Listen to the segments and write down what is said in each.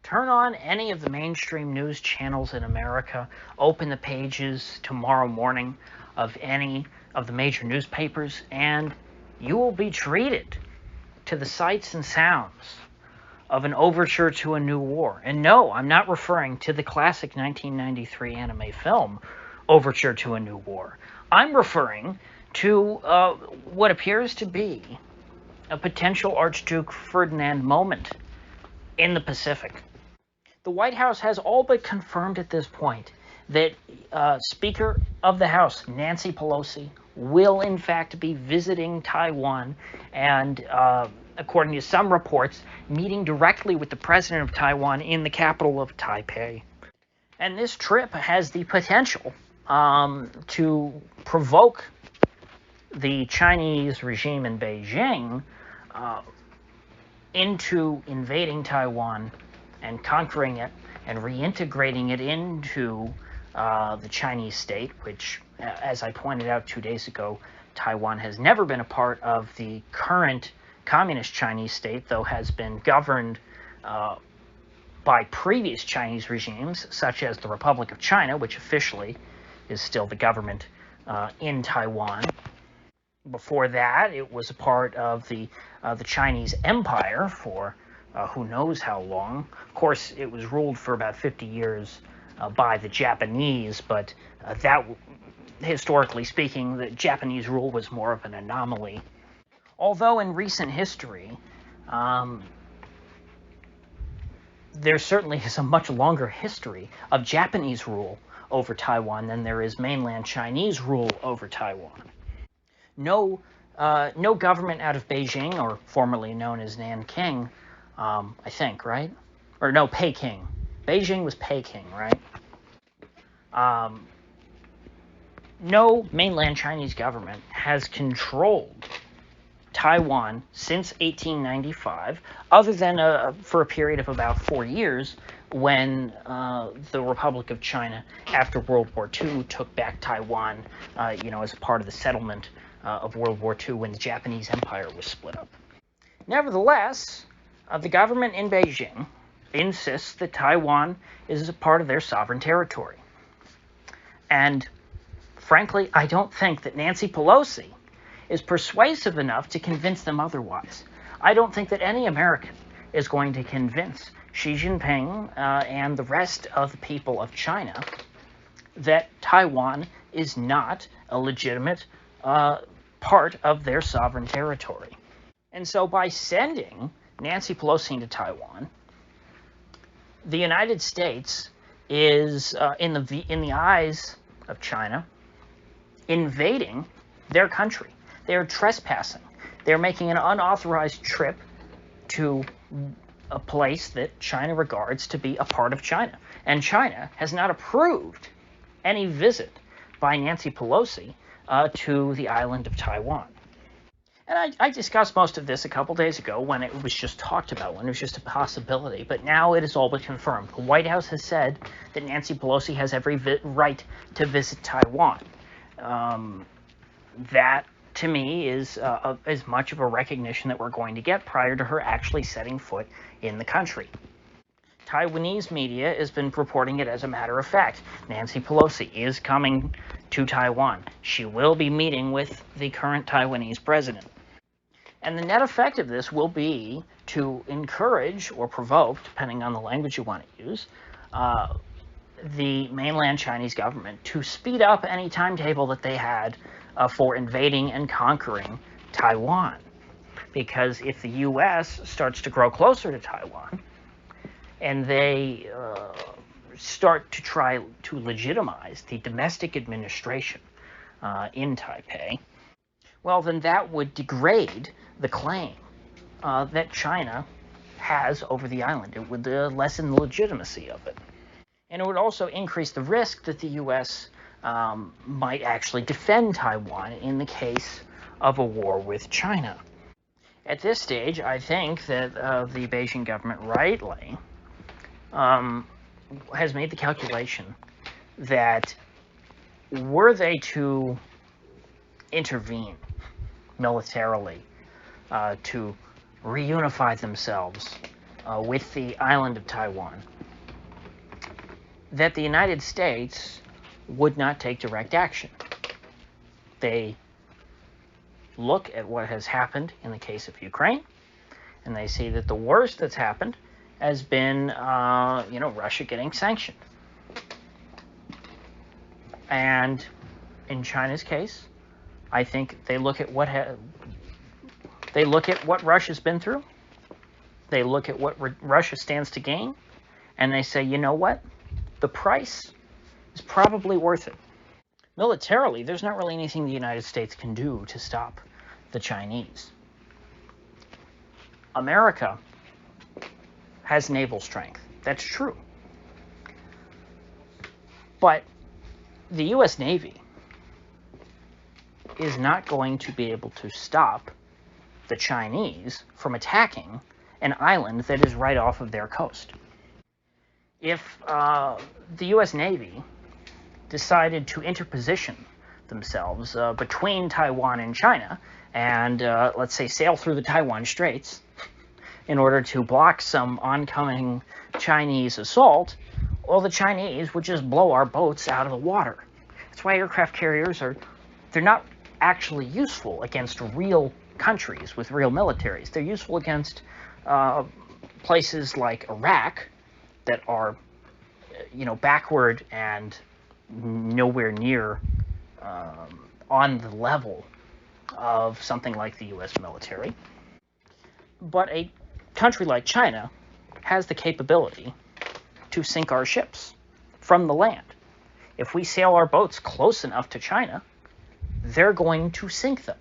Turn on any of the mainstream news channels in America, open the pages tomorrow morning of any of the major newspapers, and you will be treated to the sights and sounds of an overture to a new war. And no, I'm not referring to the classic 1993 anime film, Overture to a New War. I'm referring to what appears to be a potential Archduke Ferdinand moment in the Pacific. The White House has all but confirmed at this point that Speaker of the House, Nancy Pelosi, will in fact be visiting Taiwan and, according to some reports, meeting directly with the president of Taiwan in the capital of Taipei. And this trip has the potential to provoke the Chinese regime in Beijing into invading Taiwan and conquering it and reintegrating it into the Chinese state, which, as I pointed out 2 days ago, Taiwan has never been a part of the current communist Chinese state, though has been governed by previous Chinese regimes, such as the Republic of China, which officially is still the government in Taiwan. Before that, it was a part of the Chinese Empire for who knows how long. Of course, it was ruled for about 50 years by the Japanese, but that, historically speaking, the Japanese rule was more of an anomaly. Although in recent history, there certainly is a much longer history of Japanese rule over Taiwan than there is mainland Chinese rule over Taiwan. No government out of Beijing, or formerly known as Nanking, I think, right? Or no, Peking. Beijing was Peking, right? No mainland Chinese government has controlled Taiwan since 1895, other than for a period of about 4 years when the Republic of China, after World War II, took back Taiwan, as a part of the settlement of World War II when the Japanese Empire was split up. Nevertheless, the government in Beijing insists that Taiwan is a part of their sovereign territory. And frankly, I don't think that Nancy Pelosi is persuasive enough to convince them otherwise. I don't think that any American is going to convince Xi Jinping and the rest of the people of China that Taiwan is not a legitimate part of their sovereign territory. And so by sending Nancy Pelosi into Taiwan, the United States is, in the eyes of China, invading their country. They are trespassing. They're making an unauthorized trip to a place that China regards to be a part of China. And China has not approved any visit by Nancy Pelosi to the island of Taiwan. And I discussed most of this a couple days ago when it was just talked about, when it was just a possibility. But now it is all but confirmed. The White House has said that Nancy Pelosi has every right to visit Taiwan. That, to me, is as much of a recognition that we're going to get prior to her actually setting foot in the country. Taiwanese media has been reporting it as a matter of fact. Nancy Pelosi is coming to Taiwan. She will be meeting with the current Taiwanese president. And the net effect of this will be to encourage or provoke, depending on the language you want to use, the mainland Chinese government to speed up any timetable that they had for invading and conquering Taiwan. Because if the U.S. starts to grow closer to Taiwan, and they start to try to legitimize the domestic administration in Taipei, well, then that would degrade the claim that China has over the island. It would lessen the legitimacy of it. And it would also increase the risk that the U.S. Might actually defend Taiwan in the case of a war with China. At this stage, I think that the Beijing government rightly has made the calculation that were they to intervene militarily to reunify themselves with the island of Taiwan, that the United States would not take direct action. They look at what has happened in the case of Ukraine, and they see that the worst that's happened has been, Russia getting sanctioned. And in China's case, I think they look at what Russia's been through. They look at what Russia stands to gain, and they say, you know what? The price is probably worth it. Militarily, there's not really anything the United States can do to stop the Chinese. America has naval strength. That's true. But the U.S. Navy is not going to be able to stop the Chinese from attacking an island that is right off of their coast. If the U.S. Navy decided to interposition themselves between Taiwan and China and, let's say, sail through the Taiwan Straits in order to block some oncoming Chinese assault, well, the Chinese would just blow our boats out of the water. That's why aircraft carriers they're not actually useful against real countries with real militaries. They're useful against places like Iraq that are, backward and nowhere near on the level of something like the U.S. military. But a country like China has the capability to sink our ships from the land. If we sail our boats close enough to China, they're going to sink them.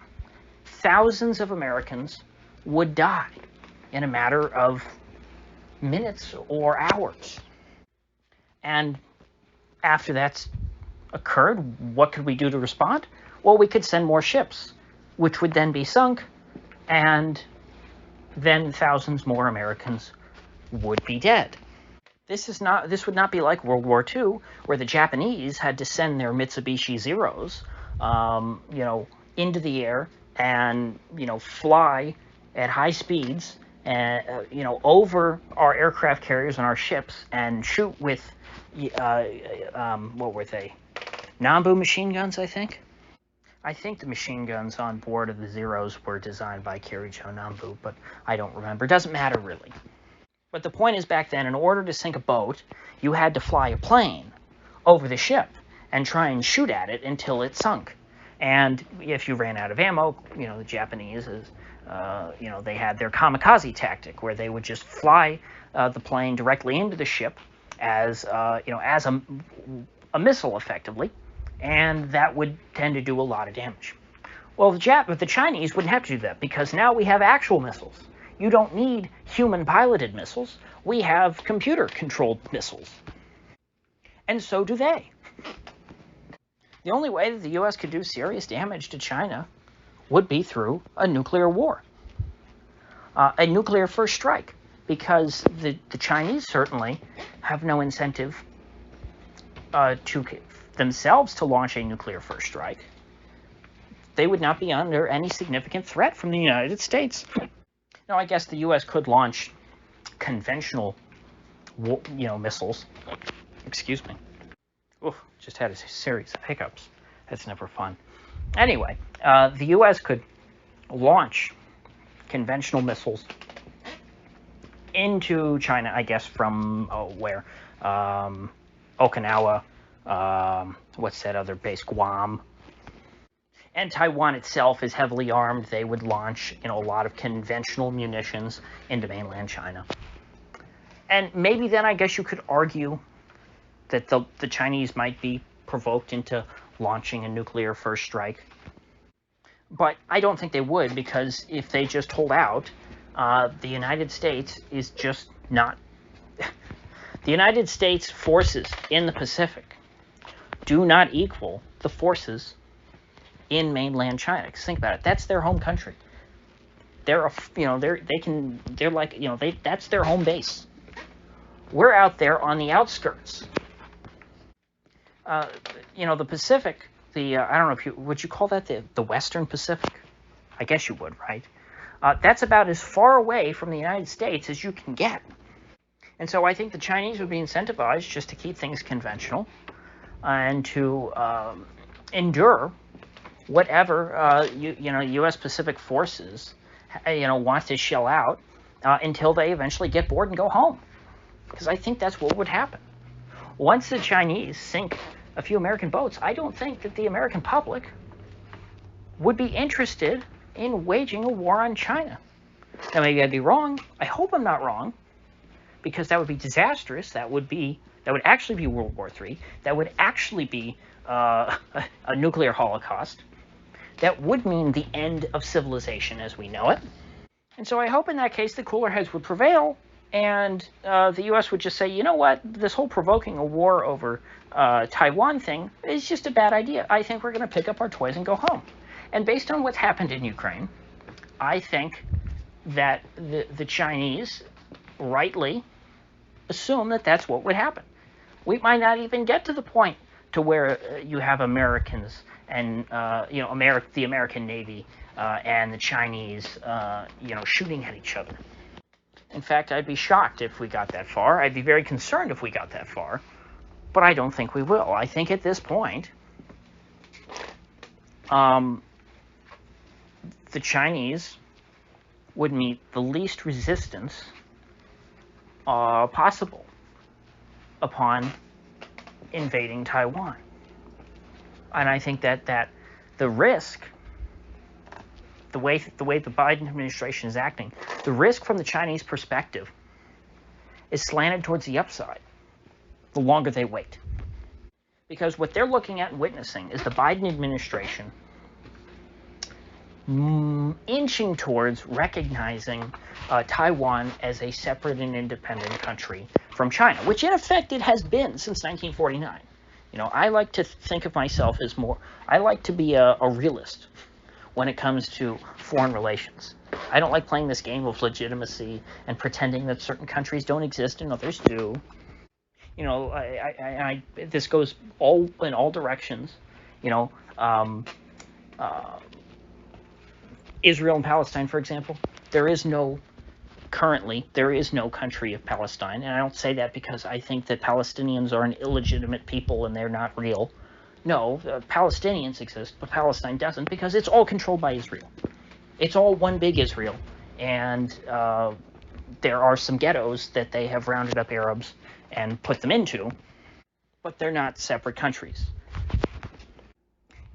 Thousands of Americans would die in a matter of minutes or hours. And after that's occurred, what could we do to respond? Well, we could send more ships, which would then be sunk, and then thousands more Americans would be dead. This would not be like World War II, where the Japanese had to send their Mitsubishi Zeros, into the air and, fly at high speeds, and, over our aircraft carriers and our ships and shoot with, what were they? Nambu machine guns, I think. I think the machine guns on board of the Zeros were designed by Kirijo Nambu, but I don't remember. It doesn't matter, really. But the point is, back then, in order to sink a boat, you had to fly a plane over the ship and try and shoot at it until it sunk. And if you ran out of ammo, the Japanese, they had their kamikaze tactic, where they would just fly the plane directly into the ship as a missile, effectively, and that would tend to do a lot of damage. Well, the Chinese wouldn't have to do that, because now we have actual missiles. You don't need human-piloted missiles. We have computer-controlled missiles. And so do they. The only way that the U.S. could do serious damage to China would be through a nuclear war. A nuclear first strike, because the Chinese certainly have no incentive to themselves to launch a nuclear first strike. They would not be under any significant threat from the United States. Now, I guess the U.S. could launch conventional, missiles. Excuse me. Oof, just had a series of hiccups. That's never fun. Anyway, the U.S. could launch conventional missiles into China, I guess, from, where? Okinawa, what's that other base? Guam. And Taiwan itself is heavily armed. They would launch, a lot of conventional munitions into mainland China. And maybe then I guess you could argue that the Chinese might be provoked into launching a nuclear first strike. But I don't think they would, because if they just hold out, the United States is just not... The United States forces in the Pacific do not equal the forces in mainland China. 'Cause think about it. That's their home country. That's their home base. We're out there on the outskirts. The Pacific, I don't know would you call that the Western Pacific? I guess you would, right? That's about as far away from the United States as you can get. And so I think the Chinese would be incentivized just to keep things conventional and to endure whatever U.S. Pacific forces want to shell out until they eventually get bored and go home. Because I think that's what would happen. Once the Chinese sink a few American boats, I don't think that the American public would be interested in waging a war on China. Now, maybe I'd be wrong. I hope I'm not wrong, because that would be disastrous. That would actually be World War III. That would actually be a nuclear holocaust. That would mean the end of civilization as we know it. And so I hope in that case the cooler heads would prevail, and the U.S. would just say, you know what, this whole provoking a war over Taiwan thing is just a bad idea. I think we're going to pick up our toys and go home. And based on what's happened in Ukraine, I think that the Chinese rightly assume that that's what would happen. We might not even get to the point to where you have Americans and the American Navy and the Chinese shooting at each other. In fact, I'd be shocked if we got that far. I'd be very concerned if we got that far, but I don't think we will. I think at this point, the Chinese would meet the least resistance possible upon invading Taiwan. And I think that the risk, the way the Biden administration is acting, the risk from the Chinese perspective is slanted towards the upside the longer they wait. Because what they're looking at and witnessing is the Biden administration inching towards recognizing Taiwan as a separate and independent country from China, which in effect it has been since 1949. I like to think of myself as I like to be a realist when it comes to foreign relations. I don't like playing this game of legitimacy and pretending that certain countries don't exist and others do. This goes in all directions. Israel and Palestine, for example, there is no country of Palestine, and I don't say that because I think that Palestinians are an illegitimate people and they're not real. No, Palestinians exist, but Palestine doesn't, because it's all controlled by Israel. It's all one big Israel, and there are some ghettos that they have rounded up Arabs and put them into, but they're not separate countries.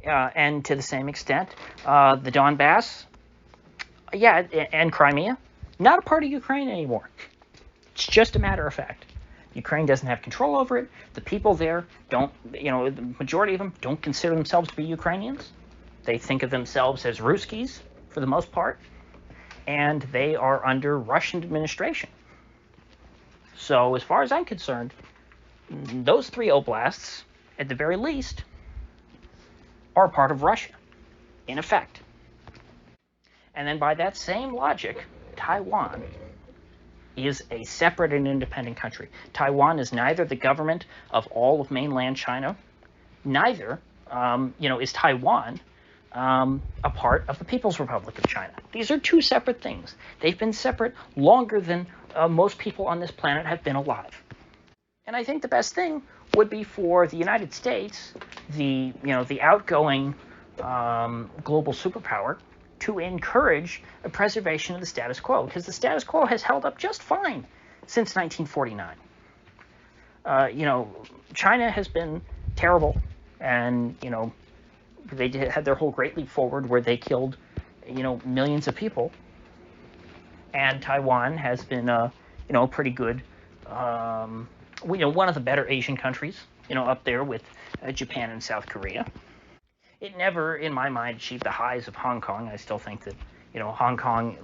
And to the same extent, the Donbass, and Crimea, not a part of Ukraine anymore. It's just a matter of fact. Ukraine doesn't have control over it. The people there the majority of them don't consider themselves to be Ukrainians. They think of themselves as Ruskies, for the most part, and they are under Russian administration. So as far as I'm concerned, those three oblasts, at the very least, are part of Russia, in effect. And then by that same logic, Taiwan is a separate and independent country. Taiwan is neither the government of all of mainland China, neither is Taiwan a part of the People's Republic of China. These are two separate things. They've been separate longer than most people on this planet have been alive. And I think the best thing would be for the United States, the outgoing global superpower, to encourage a preservation of the status quo, because the status quo has held up just fine since 1949. China has been terrible, and they had their whole Great Leap Forward where they killed millions of people, and Taiwan has been pretty good, one of the better Asian countries, up there with Japan and South Korea. It never, in my mind, achieved the highs of Hong Kong. I still think that, Hong Kong,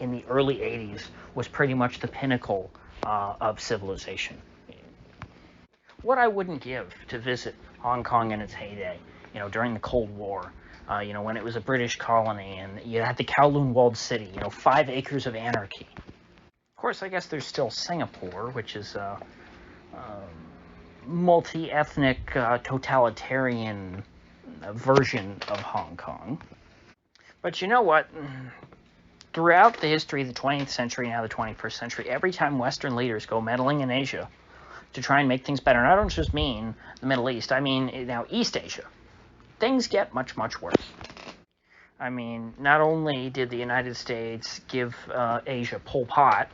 in the early 80s, was pretty much the pinnacle of civilization. What I wouldn't give to visit Hong Kong in its heyday, during the Cold War, when it was a British colony, and you had the Kowloon walled city, 5 acres of anarchy. Of course, I guess there's still Singapore, which is multi-ethnic, totalitarian version of Hong Kong. But you know what? Throughout the history of the 20th century, now the 21st century, every time Western leaders go meddling in Asia to try and make things better, and I don't just mean the Middle East, I mean now East Asia, things get much, much worse. I mean, not only did the United States give Asia Pol Pot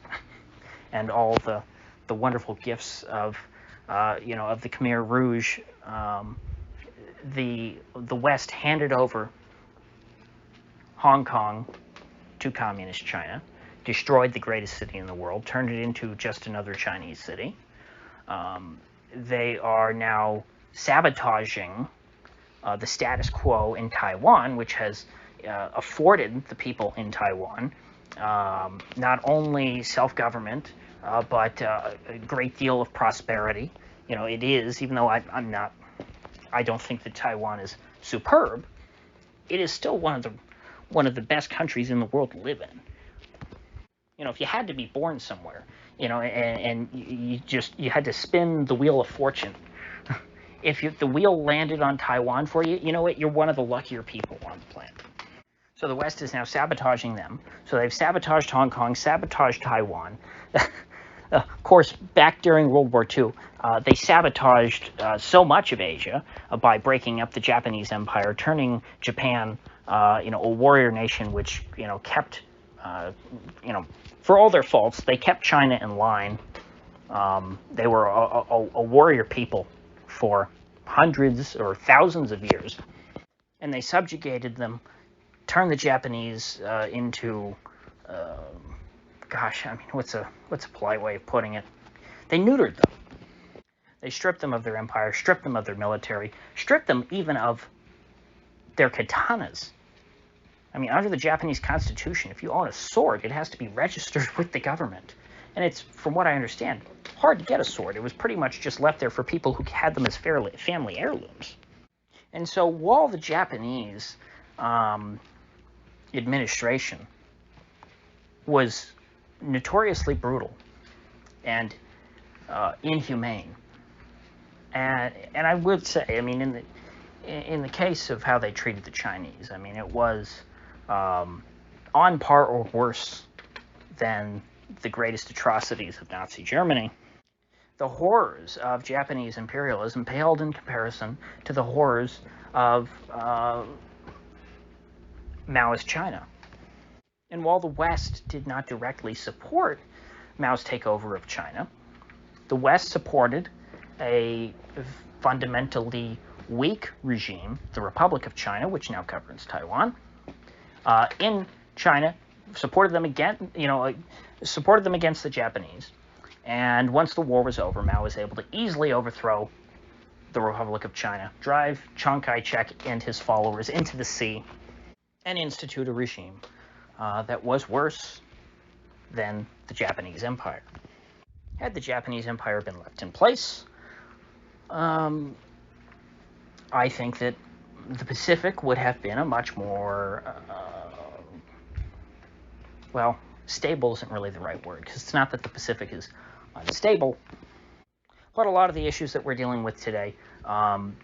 and all the wonderful gifts of of the Khmer Rouge, the West handed over Hong Kong to communist China, destroyed the greatest city in the world, turned it into just another Chinese city. They are now sabotaging the status quo in Taiwan, which has afforded the people in Taiwan not only self-government, but a great deal of prosperity. It is, even though I don't think that Taiwan is superb, it is still one of the best countries in the world to live in. If you had to be born somewhere, and you had to spin the wheel of fortune, if the wheel landed on Taiwan for you, you know what? You're one of the luckier people on the planet. So the West is now sabotaging them. So they've sabotaged Hong Kong, sabotaged Taiwan. Of course, back during World War II, they sabotaged so much of Asia by breaking up the Japanese Empire, turning Japan, a warrior nation, which kept, for all their faults, they kept China in line. They were a warrior people for hundreds or thousands of years, and they subjugated them, turned the Japanese into, what's a polite way of putting it? They neutered them. They stripped them of their empire, stripped them of their military, stripped them even of their katanas. I mean, under the Japanese Constitution, if you own a sword, it has to be registered with the government. And it's, from what I understand, hard to get a sword. It was pretty much just left there for people who had them as family heirlooms. And so while the Japanese administration was notoriously brutal and inhumane, and I would say, I mean, in the case of how they treated the Chinese, I mean, it was on par or worse than the greatest atrocities of Nazi Germany. The horrors of Japanese imperialism paled in comparison to the horrors of Maoist China. And while the West did not directly support Mao's takeover of China, the West supported a fundamentally weak regime, the Republic of China, which now governs Taiwan, in China, supported them against the Japanese. And once the war was over, Mao was able to easily overthrow the Republic of China, drive Chiang Kai-shek and his followers into the sea, and institute a regime that was worse than the Japanese Empire. Had the Japanese Empire been left in place, I think that the Pacific would have been a much more, stable isn't really the right word, because it's not that the Pacific is unstable, but a lot of the issues that we're dealing with today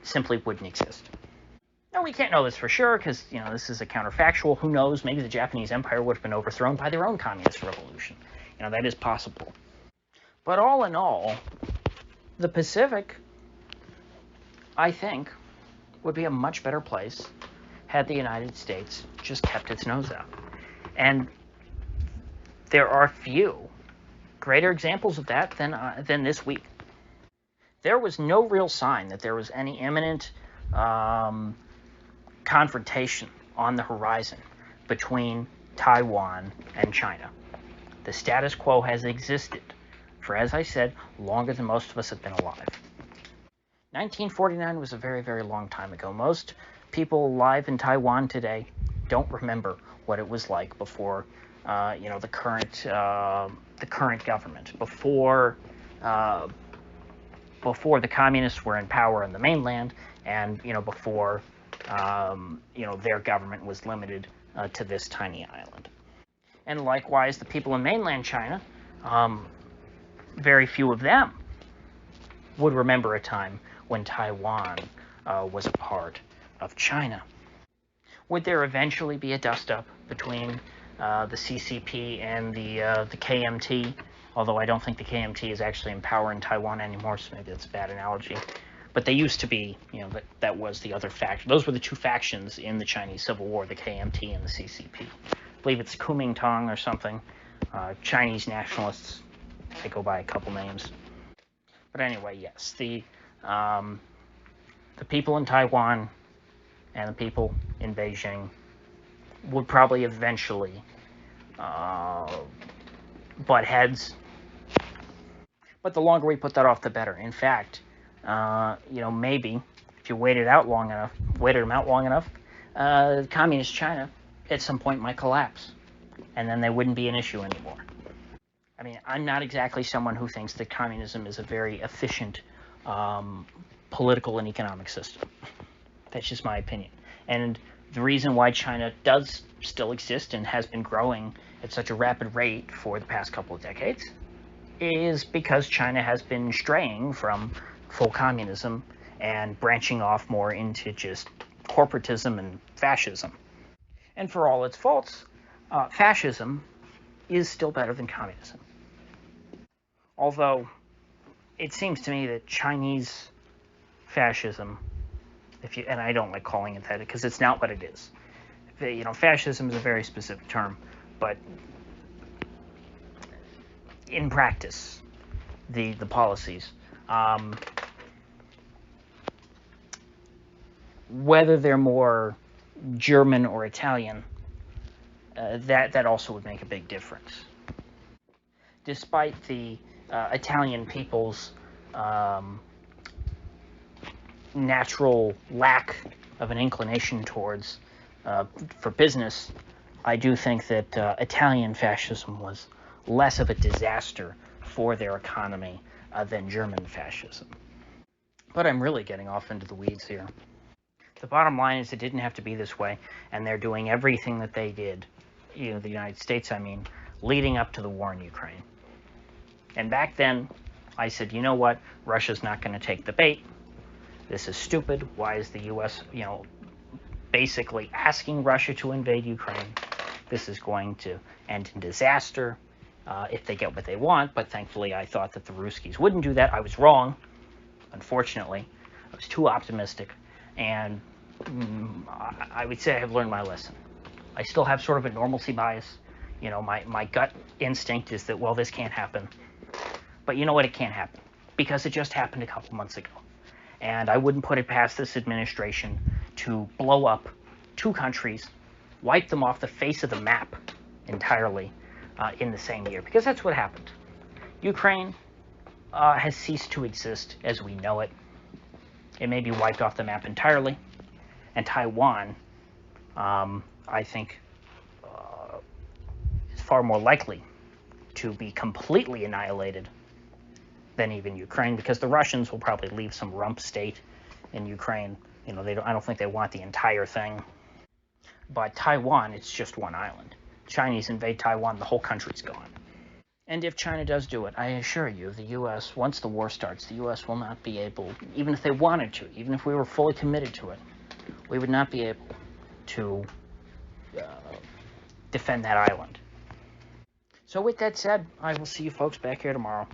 simply wouldn't exist. Now, we can't know this for sure, because, this is a counterfactual. Who knows? Maybe the Japanese Empire would have been overthrown by their own communist revolution. That is possible. But all in all, the Pacific, I think, would be a much better place had the United States just kept its nose out. And there are few greater examples of that than this week. There was no real sign that there was any imminent confrontation on the horizon between Taiwan and China. The status quo has existed for, as I said, longer than most of us have been alive. 1949 was a very, very long time ago. Most people alive in Taiwan today don't remember what it was like before, the current government, before the communists were in power on the mainland, and before their government was limited to this tiny island. And likewise, the people in mainland China, very few of them would remember a time when Taiwan was a part of China. Would there eventually be a dust-up between the CCP and the KMT? Although I don't think the KMT is actually in power in Taiwan anymore, so maybe that's a bad analogy. But they used to be, that was the other faction. Those were the two factions in the Chinese Civil War, the KMT and the CCP. I believe it's Kuomintang or something. Chinese nationalists, they go by a couple names. But anyway, yes, the people in Taiwan and the people in Beijing would probably eventually butt heads. But the longer we put that off, the better. In fact, maybe if you waited them out long enough, communist China at some point might collapse, and then they wouldn't be an issue anymore. I mean, I'm not exactly someone who thinks that communism is a very efficient political and economic system. That's just my opinion. And the reason why China does still exist and has been growing at such a rapid rate for the past couple of decades is because China has been straying from full communism and branching off more into just corporatism and fascism. And for all its faults, fascism is still better than communism. Although it seems to me that Chinese fascism, and I don't like calling it that because it's not what it is. Fascism is a very specific term, but in practice, the policies, whether they're more German or Italian, that also would make a big difference. Despite the Italian people's natural lack of an inclination towards for business, I do think that Italian fascism was less of a disaster for their economy than German fascism. But I'm really getting off into the weeds here. The bottom line is it didn't have to be this way, and they're doing everything that they did, the United States, leading up to the war in Ukraine. And back then, I said, you know what? Russia's not going to take the bait. This is stupid. Why is the U.S., basically asking Russia to invade Ukraine? This is going to end in disaster if they get what they want. But thankfully, I thought that the Ruskies wouldn't do that. I was wrong, unfortunately. I was too optimistic. And I would say I have learned my lesson. I still have sort of a normalcy bias. My gut instinct is that, well, this can't happen. But you know what? It can't happen because it just happened a couple months ago. And I wouldn't put it past this administration to blow up two countries, wipe them off the face of the map entirely in the same year, because that's what happened. Ukraine has ceased to exist as we know it. It may be wiped off the map entirely. And Taiwan, I think, is far more likely to be completely annihilated than even Ukraine, because the Russians will probably leave some rump state in Ukraine. I don't think they want the entire thing. But Taiwan, it's just one island. Chinese invade Taiwan, the whole country's gone. And if China does do it, I assure you, the U.S., once the war starts, the U.S. will not be able, even if they wanted to, even if we were fully committed to it, we would not be able to defend that island. So with that said, I will see you folks back here tomorrow.